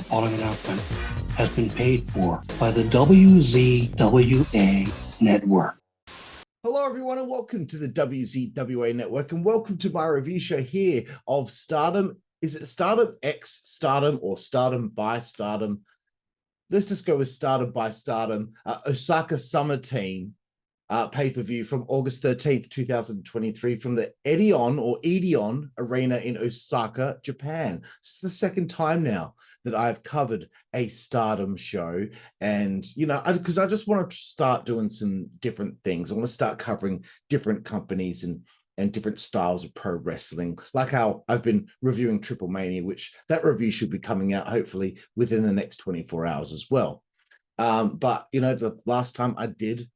following announcement has been paid for by the WZWA Network. Hello, everyone, and welcome to the WZWA Network, and welcome to my review show here of Stardom. Is it Stardom X Stardom or Stardom by Stardom? Let's just go with Stardom by Stardom. Osaka Summer Team pay-per-view from August 13th, 2023 from the Edion Arena in Osaka, Japan. This is the second time now that I've covered a Stardom show. And, you know, because I just want to start doing some different things. I want to start covering different companies and different styles of pro wrestling, like how I've been reviewing Triple Mania, which that review should be coming out hopefully within the next 24 hours as well. But, you know, the last time I did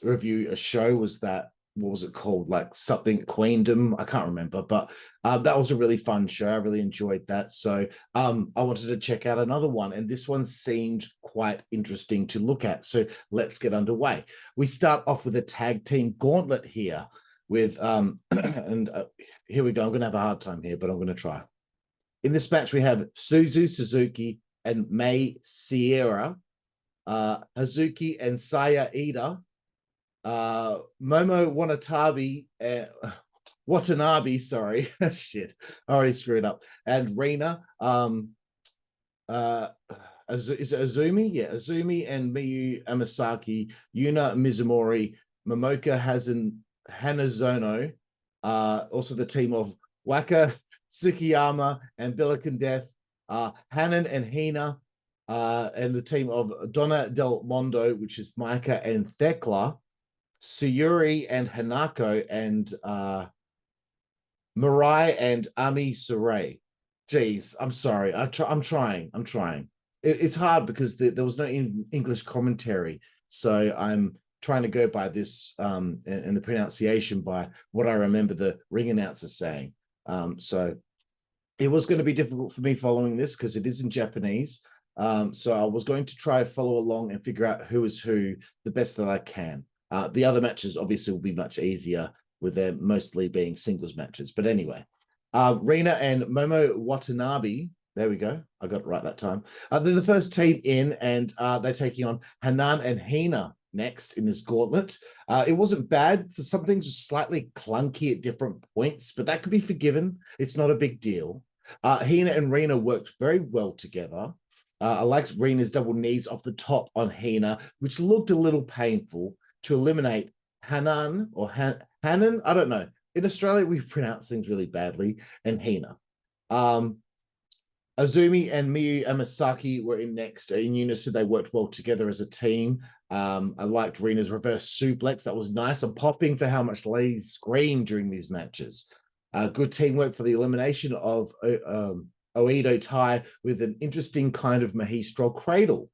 review a show was that, what was it called, like something Queendom, I can't remember, but that was a really fun show. I really enjoyed that. So I wanted to check out another one, and this one seemed quite interesting to look at. So let's get underway. We start off with a tag team gauntlet here with here we go. I'm gonna have a hard time here, but I'm gonna try. In this match we have Suzu Suzuki and Mai Sierra, Hazuki and Saya Ida, Momo Watanabe, sorry, shit, I already screwed up, and Rina, is it Azumi? Yeah, Azumi and Miyu Amasaki, Yuna Mizumori, Momoka Hanazono, also the team of Waka Tsukiyama and Billiken Death, Hanan and Hina, and the team of Donna Del Mondo, which is Micah and Thekla, Sayuri and Hanako, and Mirai and Ami Sarai. Jeez, I'm sorry. I'm trying. It's hard because there was no English commentary, so I'm trying to go by this and the pronunciation by what I remember the ring announcer saying. So it was going to be difficult for me following this because it is in Japanese. So I was going to try to follow along and figure out who is who the best that I can. The other matches obviously will be much easier with them mostly being singles matches. But anyway, Rina and Momo Watanabe, there we go. I got it right that time. They're the first team in, and they're taking on Hanan and Hina next in this gauntlet. It wasn't bad. Some things were slightly clunky at different points, but that could be forgiven. It's not a big deal. Hina and Rina worked very well together. I liked Rina's double knees off the top on Hina, which looked a little painful, to eliminate Hanan or Hanan. I don't know. In Australia, we pronounce things really badly, and Hina. Azumi and Miyu Amasaki were in next in unison. They worked well together as a team. I liked Rina's reverse suplex. That was nice. I'm popping for how much ladies scream during these matches. Good teamwork for the elimination of Oedo Tai with an interesting kind of Mahistral cradle.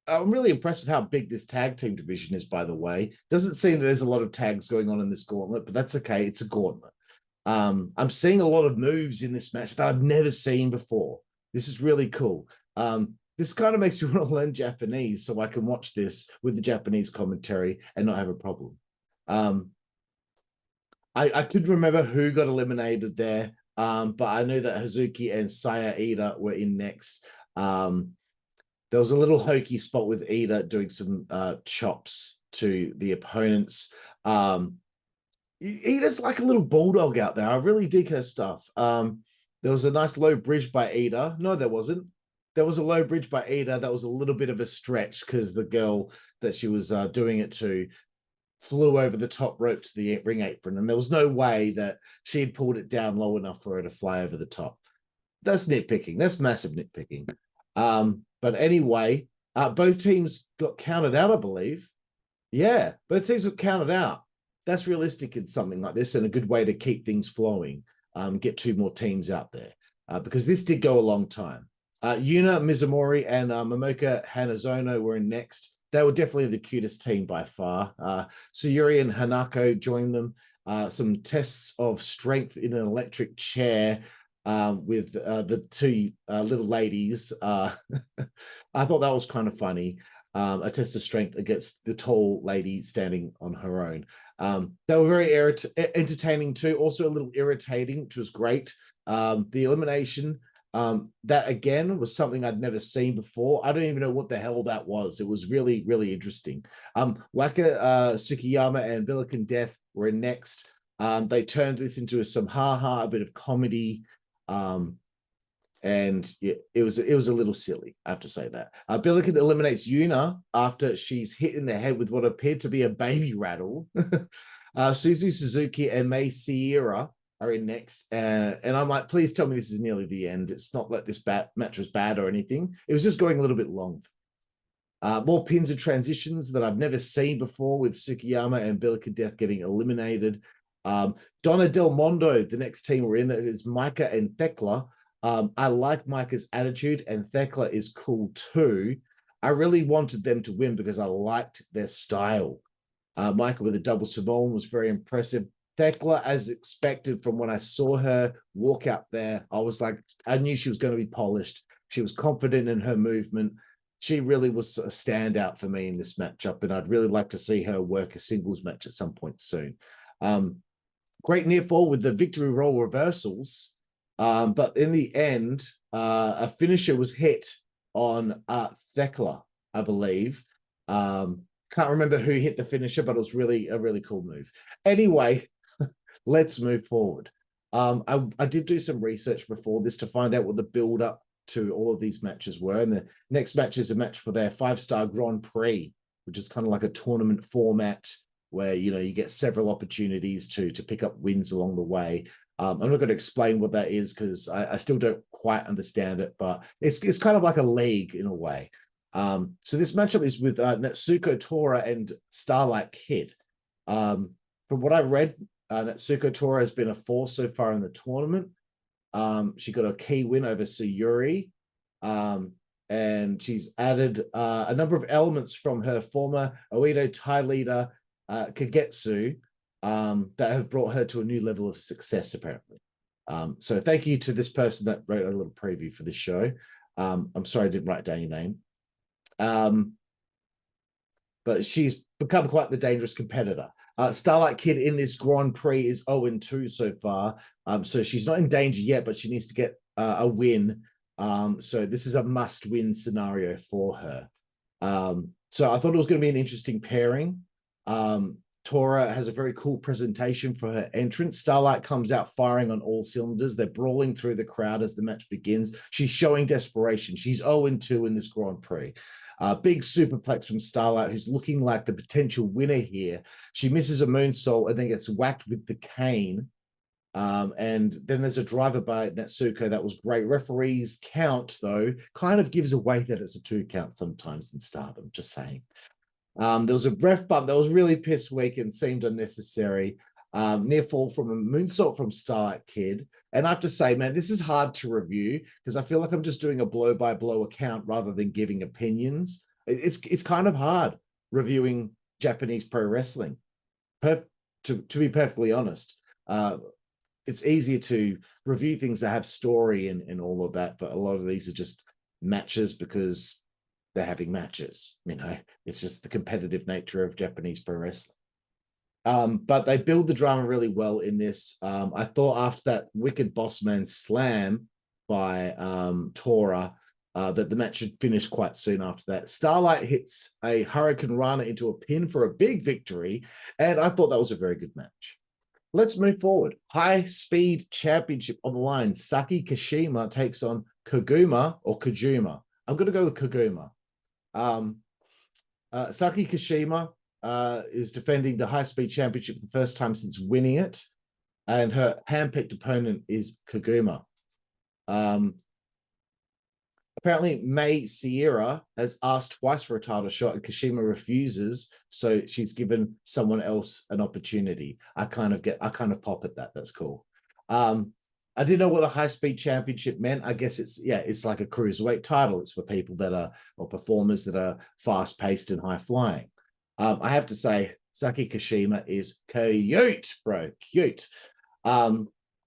I'm really impressed with how big this tag team division is, by the way. Doesn't seem that there's a lot of tags going on in this gauntlet, but that's okay. It's a gauntlet. I'm seeing a lot of moves in this match that I've never seen before. This is really cool. This kind of makes me want to learn Japanese so I can watch this with the Japanese commentary and not have a problem. I couldn't remember who got eliminated there, but I knew that Hazuki and Saya Ida were in next. There was a little hokey spot with Ida doing some chops to the opponents. Ida's like a little bulldog out there. I really dig her stuff. There was a nice low bridge by Ida. No, there wasn't. There was a low bridge by Ida. That was a little bit of a stretch because the girl that she was doing it to flew over the top rope to the ring apron, and there was no way that she had pulled it down low enough for her to fly over the top. That's nitpicking. That's massive nitpicking. But anyway, both teams got counted out, I believe. Yeah, both teams got counted out. That's realistic in something like this and a good way to keep things flowing, get two more teams out there, because this did go a long time. Yuna Mizumori and Momoka Hanazono were in next. They were definitely the cutest team by far. Sayuri and Hanako joined them. Some tests of strength in an electric chair with the two little ladies. I thought that was kind of funny. A test of strength against the tall lady standing on her own. They were very entertaining too, also a little irritating, which was great. The elimination That again was something I'd never seen before. I don't even know what the hell that was. It was really, really interesting. Waka Tsukiyama and Billiken Death were in next. They turned this into some ha-ha, a bit of comedy. And it was a little silly, I have to say that. Billiken eliminates Yuna after she's hit in the head with what appeared to be a baby rattle. Suzu Suzuki and Mei Sierra are in next. And I'm like, please tell me this is nearly the end. It's not like this match was bad or anything. It was just going a little bit long. More pins and transitions that I've never seen before with Tsukiyama and Billiken Death getting eliminated. Donna Del Mondo, the next team we're in, that is Micah and Thekla. I like Micah's attitude, and Thekla is cool too. I really wanted them to win because I liked their style. Micah with a double Samoan was very impressive. Thekla, as expected from when I saw her walk out there, I was like, I knew she was going to be polished. She was confident in her movement. She really was a standout for me in this matchup, and I'd really like to see her work a singles match at some point soon. Great near fall with the victory roll reversals. But in the end, a finisher was hit on Thekla, I believe. Can't remember who hit the finisher, but it was really a really cool move. Anyway, let's move forward. I did do some research before this to find out what the build-up to all of these matches were. And the next match is a match for their 5-star Grand Prix, which is kind of like a tournament format where, you know, you get several opportunities to pick up wins along the way. I'm not going to explain what that is because I still don't quite understand it, but it's kind of like a league in a way. So this matchup is with Natsuko, Tora, and Starlight Kid. From what I read, Natsuko Tora has been a force so far in the tournament. She got a key win over Sayuri, and she's added a number of elements from her former Oedo Thai leader, Kagetsu, that have brought her to a new level of success, apparently. So thank you to this person that wrote a little preview for this show. I'm sorry I didn't write down your name. But she's become quite the dangerous competitor. Starlight Kid in this Grand Prix is 0-2 so far. So she's not in danger yet, but she needs to get a win. So this is a must-win scenario for her. So I thought it was going to be an interesting pairing. Tora has a very cool presentation for her entrance. Starlight comes out firing on all cylinders. They're brawling through the crowd as the match begins. She's showing desperation. She's 0-2 in this Grand Prix. Big superplex from Starlight, who's looking like the potential winner here. She misses a moonsault and then gets whacked with the cane. And then there's a driver by Natsuko that was great. Referee's count, though, kind of gives away that it's a 2 count sometimes in Stardom, just saying. There was a ref bump that was really piss weak and seemed unnecessary. Near fall from a moonsault from Starlight Kid. And I have to say, man, this is hard to review because I feel like I'm just doing a blow-by-blow account rather than giving opinions. It's kind of hard reviewing Japanese pro wrestling, to be perfectly honest. It's easier to review things that have story and all of that, but a lot of these are just matches because they're having matches. You know, it's just the competitive nature of Japanese pro wrestling. But they build the drama really well in this. I thought after that wicked Bossman slam by Tora, that the match should finish quite soon after that. Starlight hits a Hurricane Rana into a pin for a big victory, and I thought that was a very good match. Let's move forward. High Speed Championship on the line. Saki Kashima takes on Koguma or Kojuma. I'm going to go with Koguma. Saki Kashima is defending the High Speed Championship for the first time since winning it, and her handpicked opponent is Koguma. Apparently, Mei Sierra has asked twice for a title shot, and Kashima refuses, so she's given someone else an opportunity. I kind of pop at that. That's cool. I didn't know what a high-speed championship meant. I guess it's like a cruiserweight title. It's for people that are, or performers that are fast-paced and high-flying. I have to say, Saki Kashima is cute, bro. Cute.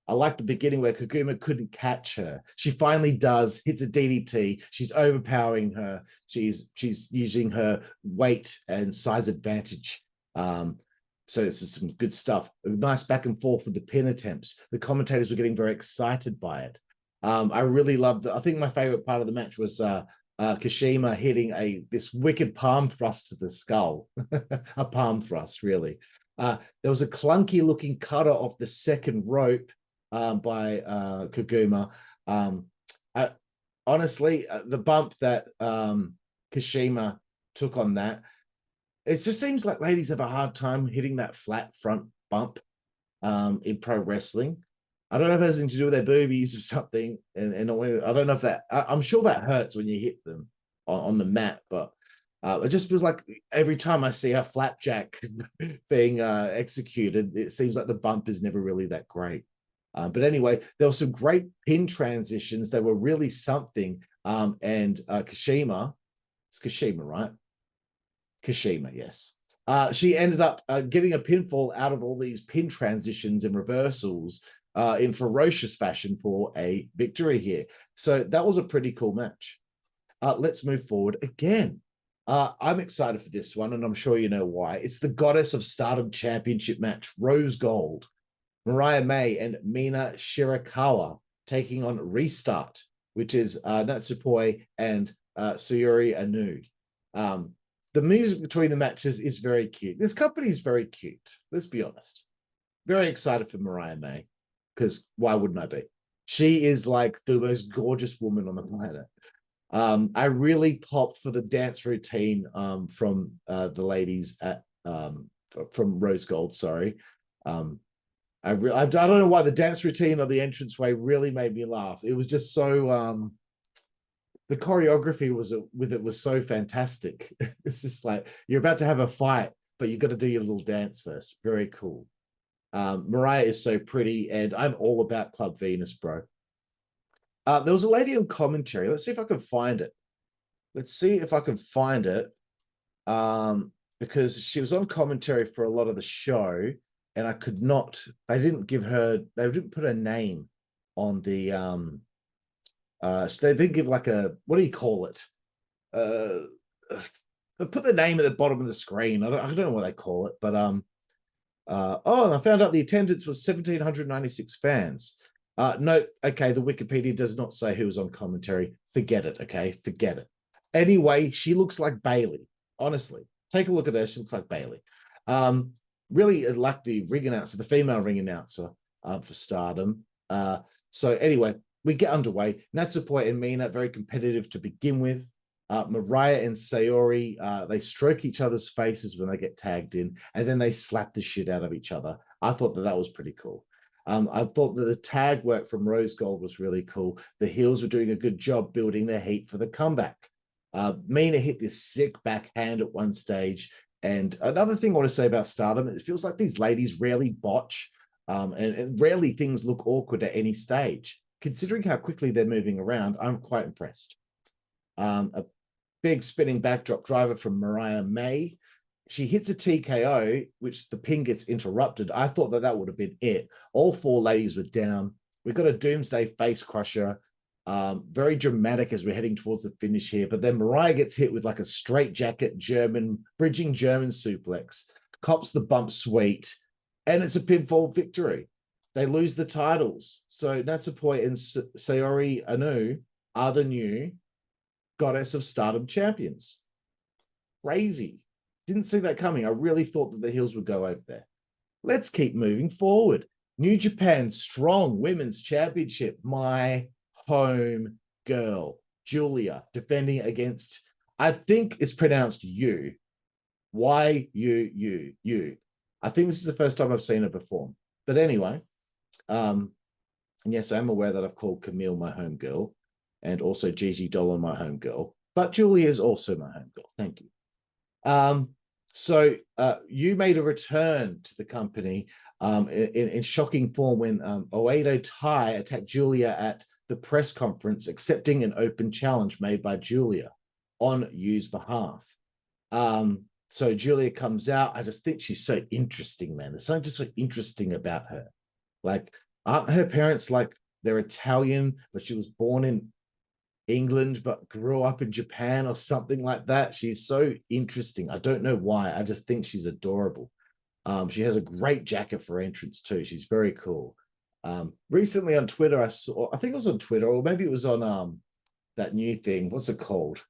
I like the beginning where Koguma couldn't catch her. She finally does, hits a DDT. She's overpowering her. She's using her weight and size advantage. So this is some good stuff. A nice back and forth with the pin attempts. The commentators were getting very excited by it. I really loved it. I think my favorite part of the match was Kashima hitting this wicked palm thrust to the skull. A palm thrust, really. There was a clunky looking cutter off the second rope by Koguma. Honestly, the bump that Kashima took on that, it just seems like ladies have a hard time hitting that flat front bump in pro wrestling. I don't know if it has anything to do with their boobies or something. And I don't know if that, I'm sure that hurts when you hit them on the mat, but it just feels like every time I see a flapjack being executed, it seems like the bump is never really that great. But anyway, there were some great pin transitions. They were really something. And Kashima, it's Kashima, right? Kashima, yes. She ended up getting a pinfall out of all these pin transitions and reversals in ferocious fashion for a victory here. So that was a pretty cool match. Let's move forward again. I'm excited for this one, and I'm sure you know why. It's the Goddess of Stardom Championship match, Rose Gold. Mariah May and Mina Shirakawa taking on Restart, which is Natsuko and Sayuri Anu. The music between the matches is very cute. This company is very cute. Let's be honest. Very excited for Mariah May, because why wouldn't I be? She is like the most gorgeous woman on the planet. I really popped for the dance routine from the ladies at from Rose Gold. Sorry, I don't know why the dance routine or the entranceway really made me laugh. It was just so the choreography was so fantastic. It's just like you're about to have a fight, but you've got to do your little dance first. Very cool. Mariah is so pretty, and I'm all about Club Venus, bro. There was a lady on commentary. Let's see if I can find it. Because she was on commentary for a lot of the show, and they didn't put her name on the they did give like a, what do you call it? They put the name at the bottom of the screen. I don't know what they call it, but and I found out the attendance was 1,796 fans. No, okay, the Wikipedia does not say who was on commentary. Forget it, okay? Forget it. Anyway, she looks like Bayley. Honestly, take a look at her. She looks like Bayley. Really like the ring announcer, the female ring announcer for Stardom. So anyway, we get underway. Natsuko and Mina, very competitive to begin with. Mariah and Sayori, they stroke each other's faces when they get tagged in, and then they slap the shit out of each other. I thought that was pretty cool. I thought that the tag work from Rose Gold was really cool. The heels were doing a good job building their heat for the comeback. Mina hit this sick backhand at one stage. And another thing I want to say about Stardom, it feels like these ladies rarely botch, and rarely things look awkward at any stage. Considering how quickly they're moving around, I'm quite impressed. A big spinning backdrop driver from Mariah May. She hits a TKO, which the pin gets interrupted. I thought that would have been it. All four ladies were down. We've got a Doomsday face crusher. Very dramatic as we're heading towards the finish here. But then Mariah gets hit with like a straight jacket bridging German suplex, cops the bump sweet, and it's a pinfall victory. They lose the titles. So Natsuko and Sayori Anu are the new Goddess of Stardom champions. Crazy. Didn't see that coming. I really thought that the heels would go over there. Let's keep moving forward. New Japan Strong Women's Championship. My home girl, Giulia, defending against, I think it's pronounced you. Y-U-U-U. I think this is the first time I've seen her perform. But anyway, yes, I'm aware that I've called Camille my home girl and also Gigi Dollar my home girl. But Giulia is also my home girl. Thank you. So you made a return to the company in shocking form when Oedo Tai attacked Giulia at the press conference, accepting an open challenge made by Giulia on Yu's behalf. So Giulia comes out. I just think she's so interesting, man. There's something just so interesting about her. Like, aren't her parents like they're Italian, but she was born in England but grew up in Japan or something like that? She's so interesting. I don't know why. I just think she's adorable. She has a great jacket for entrance too. She's very cool. Recently on Twitter, I think it was on Twitter, or maybe it was on that new thing. What's it called?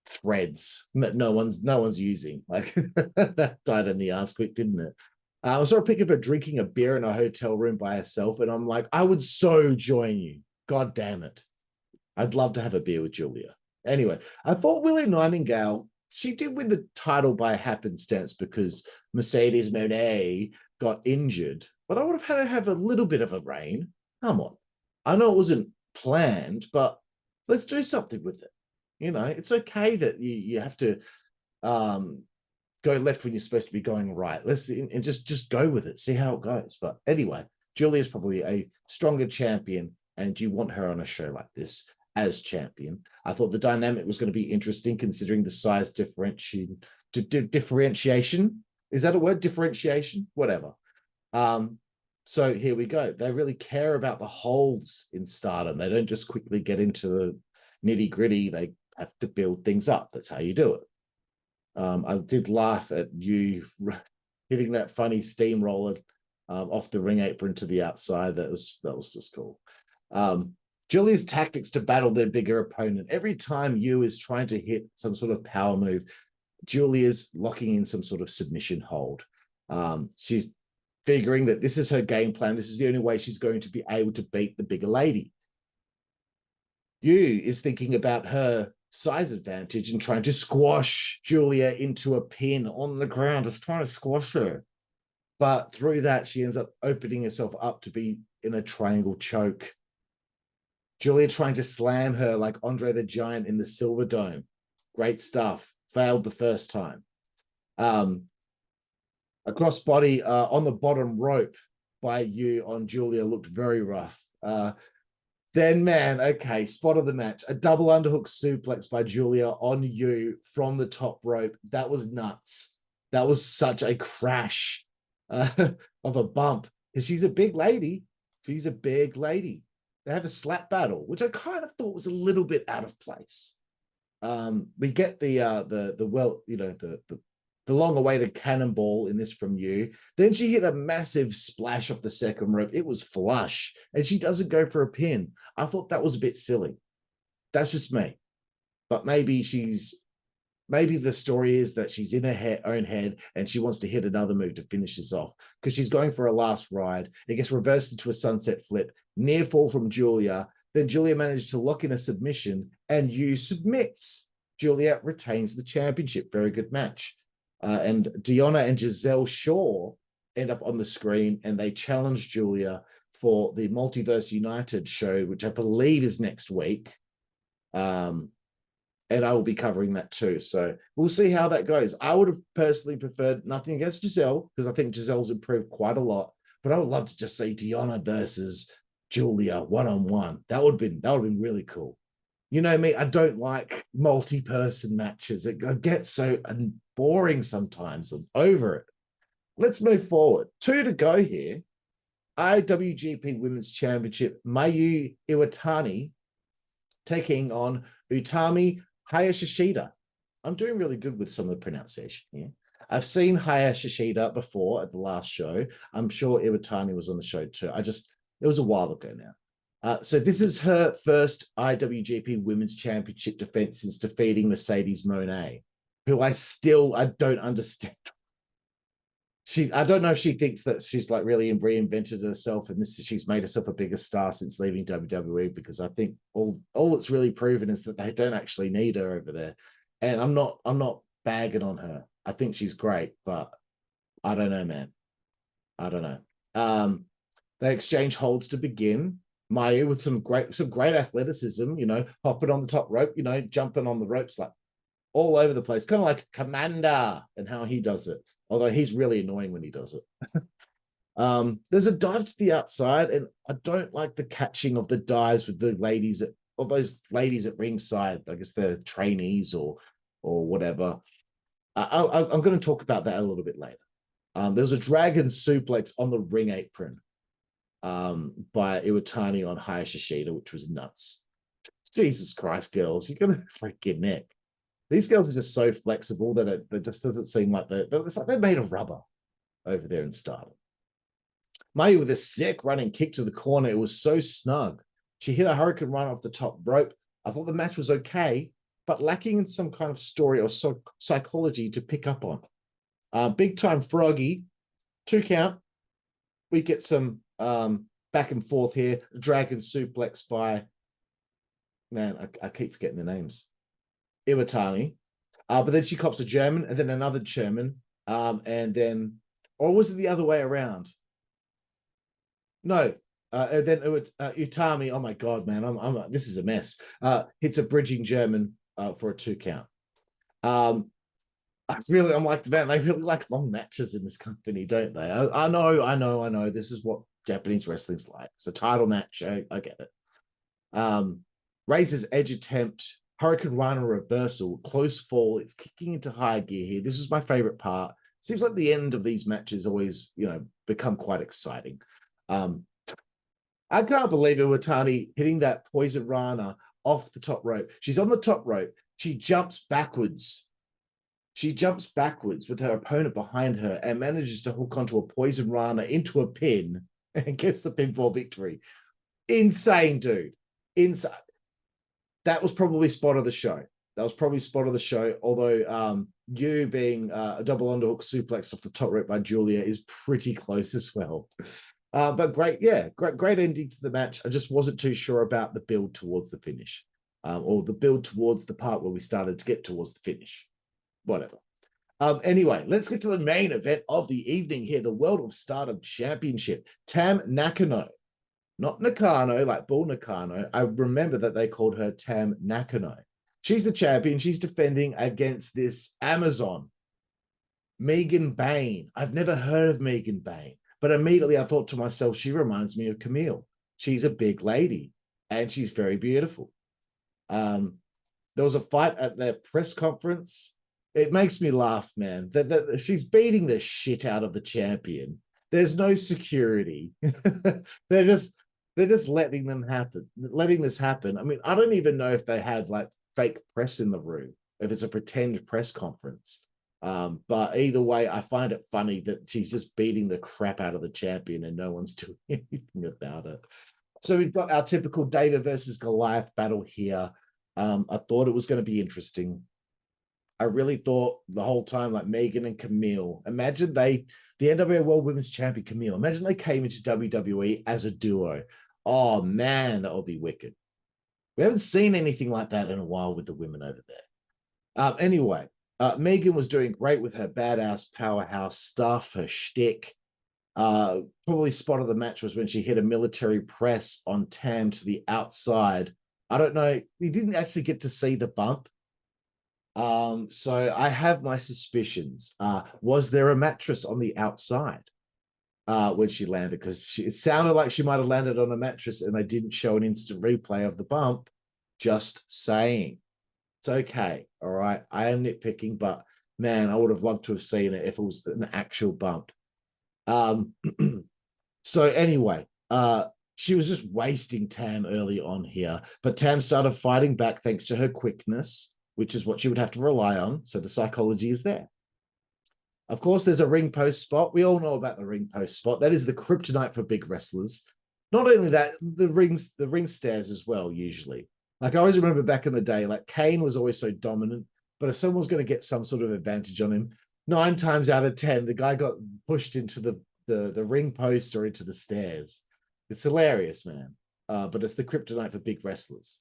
Threads. No one's using. Like that died in the ass quick, didn't it? I saw a pic of her drinking a beer in a hotel room by herself, and I'm like, I would so join you. God damn it. I'd love to have a beer with Giulia. Anyway, I thought Willie Nightingale, she did win the title by happenstance because Mercedes Monet got injured, but I would have had her have a little bit of a reign. Come on. I know it wasn't planned, but let's do something with it. You know, it's okay that you have to go left when you're supposed to be going right. Let's and just go with it, see how it goes. But anyway, Giulia is probably a stronger champion, and you want her on a show like this as champion. I thought the dynamic was going to be interesting considering the size differentiation. Is that a word? Differentiation? Whatever. So here we go. They really care about the holds in Stardom. They don't just quickly get into the nitty gritty. They have to build things up. That's how you do it. I did laugh at you hitting that funny steamroller off the ring apron to the outside. That was just cool. Giulia's tactics to battle their bigger opponent. Every time Yu is trying to hit some sort of power move, Giulia's locking in some sort of submission hold. She's figuring that this is her game plan. This is the only way she's going to be able to beat the bigger lady. Yu is thinking about her size advantage and trying to squash Giulia into a pin on the ground, just trying to squash her. But through that, she ends up opening herself up to be in a triangle choke. Giulia trying to slam her like Andre the Giant in the Silver Dome. Great stuff. Failed the first time. A crossbody on the bottom rope by Yu on Giulia looked very rough. Then, man, okay, spot of the match. A double underhook suplex by Giulia on Yu from the top rope. That was nuts. That was such a crash of a bump. Because she's a big lady. She's a big lady. They have a slap battle, which I kind of thought was a little bit out of place. We get the long-awaited cannonball in this from Yu. Then she hit a massive splash off the second rope. It was flush, and she doesn't go for a pin. I thought that was a bit silly. That's just me. But maybe the story is that she's in her own head and she wants to hit another move to finish this off because she's going for a last ride. It gets reversed into a sunset flip, near fall from Giulia. Then Giulia manages to lock in a submission and Yu submits. Giulia retains the championship. Very good match. And Deonna and Giselle Shaw end up on the screen and they challenge Giulia for the Multiverse United show, which I believe is next week. And I will be covering that too. So we'll see how that goes. I would have personally preferred nothing against Giselle because I think Giselle's improved quite a lot. But I would love to just see Deonna versus Giulia one-on-one. That would have been really cool. You know me, I don't like multi-person matches. It gets so boring sometimes. I'm over it. Let's move forward. 2 to go here. IWGP Women's Championship, Mayu Iwatani taking on Utami Hayashishita. I'm doing really good with some of the pronunciation here. I've seen Hayashishita before at the last show. I'm sure Iwatani was on the show too. It was a while ago now. So this is her first IWGP Women's Championship defense since defeating Mercedes Monet, who I don't understand. I don't know if she thinks that she's like really reinvented herself and she's made herself a bigger star since leaving WWE, because I think all it's really proven is that they don't actually need her over there. And I'm not bagging on her. I think she's great, but I don't know, man. I don't know. They exchange holds to begin. Mayu with some great athleticism, hopping on the top rope, jumping on the ropes like all over the place, kind of like Commander and how he does it. Although he's really annoying when he does it. There's a dive to the outside, and I don't like the catching of the dives with the ladies those ladies at ringside. I guess they're trainees or whatever. I'm going to talk about that a little bit later. There's a dragon suplex on the ring apron by Iwatani on Hayashishita, which was nuts. Jesus Christ, girls, you're going to break your neck. These girls are just so flexible that it just doesn't seem like it's like they're made of rubber over there in Stardom. Mayu with a sick running kick to the corner. It was so snug. She hit a hurricane run off the top rope. I thought the match was okay, but lacking in some kind of story or psychology to pick up on. Big time froggy, 2 count. We get some back and forth here. Dragon suplex by, man, I keep forgetting the names. Iwatani. But then she cops a German and then another German. And then, or was it the other way around? No. And then Utami, oh my God, man, this is a mess. Hits a bridging German for a 2 count. I'm like, man, they really like long matches in this company, don't they? I know. This is what Japanese wrestling's like. It's a title match. I get it. Raises edge attempt, Hurricane Rana reversal, close fall. It's kicking into high gear here. This is my favorite part. Seems like the end of these matches always, become quite exciting. I can't believe Iwatani hitting that poison Rana off the top rope. She's on the top rope. She jumps backwards. She jumps backwards with her opponent behind her and manages to hook onto a poison Rana into a pin and gets the pinfall victory. Insane, dude. Insane. That was probably spot of the show. Although you being a double underhook suplex off the top rope by Giulia is pretty close as well. But great ending to the match. I just wasn't too sure about the build towards the finish, or the build towards the part where we started to get towards the finish. Whatever. Anyway, let's get to the main event of the evening here, the World of Stardom Championship. Tam Nakano, not Nakano, like Bull Nakano. I remember that they called her Tam Nakano. She's the champion. She's defending against this Amazon, Megan Bayne. I've never heard of Megan Bayne, but immediately I thought to myself, she reminds me of Camille. She's a big lady and she's very beautiful. There was a fight at their press conference. It makes me laugh, man. She's beating the shit out of the champion. There's no security. They're just letting this happen. I mean, I don't even know if they had like fake press in the room, if it's a pretend press conference. But either way, I find it funny that she's just beating the crap out of the champion and no one's doing anything about it. So we've got our typical David versus Goliath battle here. I thought it was going to be interesting. I really thought the whole time, like Megan and Camille, imagine the NWA World Women's Champion Camille, imagine they came into WWE as a duo. Oh man, that would be wicked. We haven't seen anything like that in a while with the women over there. Anyway, Megan was doing great with her badass powerhouse stuff, her shtick. Probably spot of the match was when she hit a military press on Tam to the outside. I don't know. We didn't actually get to see the bump. So I have my suspicions. Was there a mattress on the outside when she landed? Because it sounded like she might have landed on a mattress and they didn't show an instant replay of the bump. Just saying. It's okay. All right. I am nitpicking, but man, I would have loved to have seen it if it was an actual bump. So anyway, she was just wasting Tam early on here, but Tam started fighting back thanks to her quickness, which is what she would have to rely on. So the psychology is there. Of course, there's a ring post spot. We all know about the ring post spot. That is the kryptonite for big wrestlers. Not only that, the ring stairs as well, usually. Like I always remember back in the day, like Kane was always so dominant, but if someone was going to get some sort of advantage on him, 9 times out of 10, the guy got pushed into the ring post or into the stairs. It's hilarious, man. But it's the kryptonite for big wrestlers.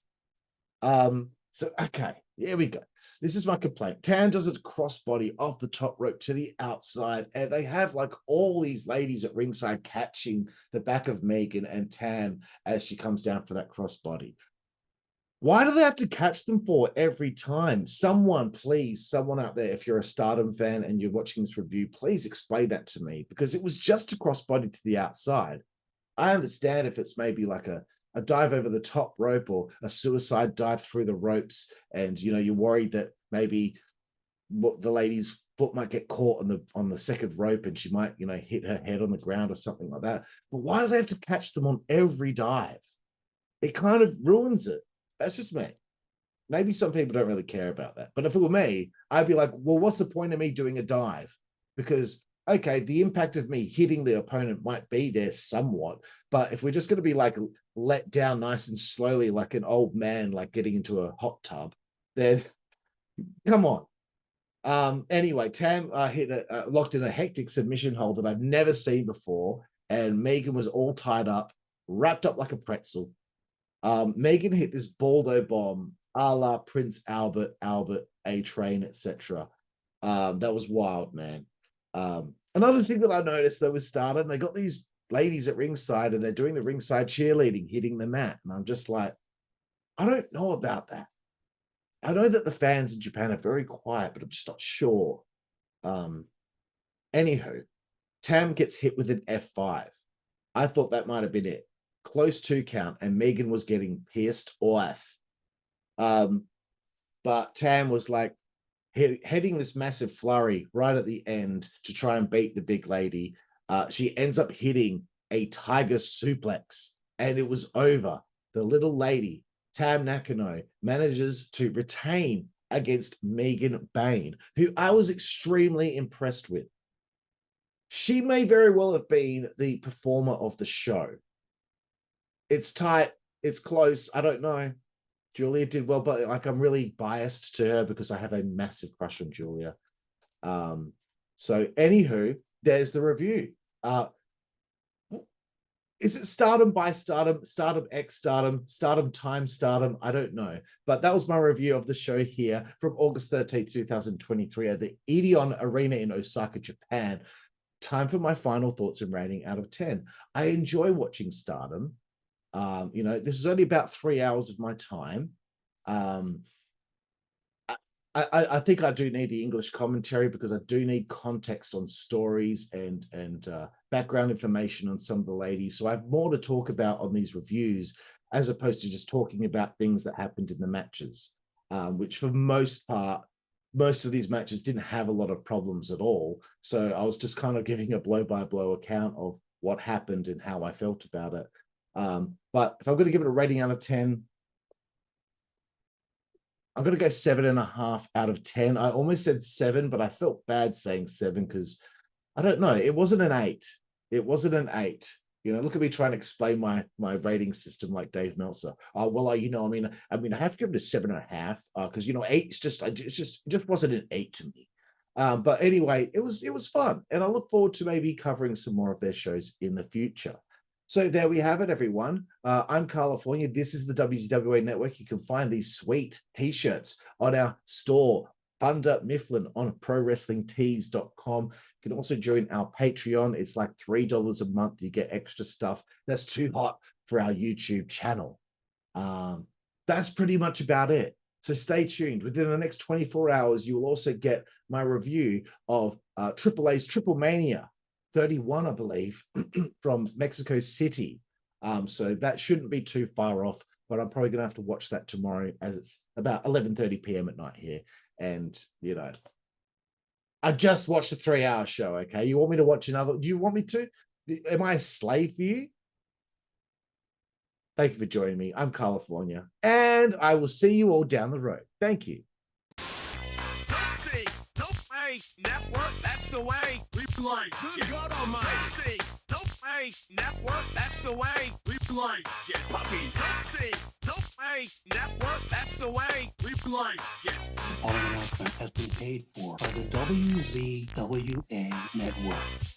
So, okay, here we go. This is my complaint. Tam does a crossbody off the top rope to the outside, and they have like all these ladies at ringside catching the back of Megan and Tam as she comes down for that crossbody. Why do they have to catch them for every time? Someone, please, someone out there, if you're a Stardom fan and you're watching this review, please explain that to me, because it was just a crossbody to the outside. I understand if it's maybe like a dive over the top rope or a suicide dive through the ropes, and you're worried that maybe the lady's foot might get caught on the second rope and she might hit her head on the ground or something like that. But why do they have to catch them on every dive? It kind of ruins it. That's just me. Maybe some people don't really care about that, but if it were me, I'd be like, well, what's the point of me doing a dive? Because okay, the impact of me hitting the opponent might be there somewhat, but if we're just going to be like let down nice and slowly, like an old man, like getting into a hot tub, then come on. Anyway, Tam locked in a hectic submission hold that I've never seen before, and Megan was all tied up, wrapped up like a pretzel. Megan hit this Baldo bomb a la Prince Albert, A-Train, etc. That was wild, man. Another thing that I noticed though was Stardom, they got these ladies at ringside and they're doing the ringside cheerleading, hitting the mat. And I'm just like, I don't know about that. I know that the fans in Japan are very quiet, but I'm just not sure. Anywho, Tam gets hit with an F5. I thought that might have been it. Close 2 count, and Megan was getting pissed off. But Tam was like heading this massive flurry right at the end to try and beat the big lady. She ends up hitting a tiger suplex, and it was over. The little lady, Tam Nakano, manages to retain against Megan Bayne, who I was extremely impressed with. She may very well have been the performer of the show. It's tight. It's close. I don't know. Giulia did well, but like I'm really biased to her because I have a massive crush on Giulia. So anywho, there's the review. Is it Stardom by Stardom, Stardom X Stardom, Stardom times Stardom? I don't know. But that was my review of the show here from August 13th, 2023 at the Edion Arena in Osaka, Japan. Time for my final thoughts and rating out of 10. I enjoy watching Stardom. This is only about 3 hours of my time. I think I do need the English commentary because I do need context on stories and background information on some of the ladies. So I have more to talk about on these reviews as opposed to just talking about things that happened in the matches, which for most part, most of these matches didn't have a lot of problems at all. So I was just kind of giving a blow-by-blow account of what happened and how I felt about it. But if I'm going to give it a rating out of 10, I'm going to go 7.5 out of 10. I almost said 7, but I felt bad saying 7 because I don't know. It wasn't an 8. It wasn't an 8. Look at me trying to explain my rating system like Dave Meltzer. I have to give it a 7.5 because 8 is just wasn't an 8 to me. But anyway, it was fun, and I look forward to maybe covering some more of their shows in the future. So there we have it, everyone. I'm Karlifornia. This is the WZWA Network. You can find these sweet t-shirts on our store, Thunder Mifflin, on ProWrestlingTees.com. You can also join our Patreon. It's like $3 a month. You get extra stuff. That's too hot for our YouTube channel. That's pretty much about it. So stay tuned. Within the next 24 hours, you will also get my review of AAA's Triple Mania 31, I believe, from Mexico City. So that shouldn't be too far off, but I'm probably going to have to watch that tomorrow as it's about 11:30 p.m. at night here. And, I just watched a 3-hour show, okay? You want me to watch another? Do you want me to? Am I a slave for you? Thank you for joining me. I'm Karlifornia, and I will see you all down the road. Thank you. Network, that's the way we play. Good God Almighty. Network, that's the way we play. Get puppies. Network, that's the way we play. Get. The following announcement has been paid for by the WZWA Network.